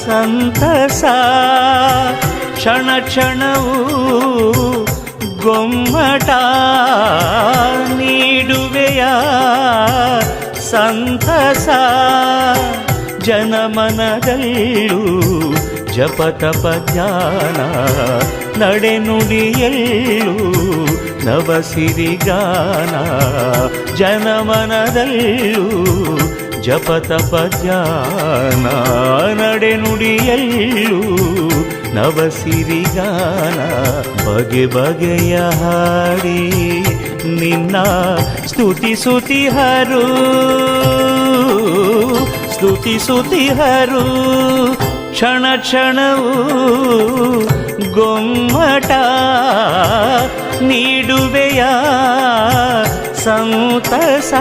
ಸಂತಸ ಕ್ಷಣ ಕ್ಷಣವೂ ಗೊಮ್ಮಟ ನೀಡುವೆಯ ಸಂತಸ ಜನಮನದಲ್ಲೂ ಜಪತಪ ಧ್ಯಾನ ನಡೆನುಡಿಯಲ್ಲೂ ನವಸಿರಿಗಾನ ಜನಮನದಲ್ಲೂ ಜಪತಪ ಧ್ಯಾನ ನಡೆನುಡಿಯಲ್ಲೂ ನವಸಿರಿಗಾನ ಬಗೆ ಬಗೆಯ ಹಾಡಿ ನಿನ್ನ ಸ್ತುತಿಸುತಿಹರು ಸ್ತುತಿಸುತಿಹರು ಕ್ಷಣ ಕ್ಷಣವೂ ಗೊಮ್ಮಟ ನೀಡುವೆಯ ಸಂತಸ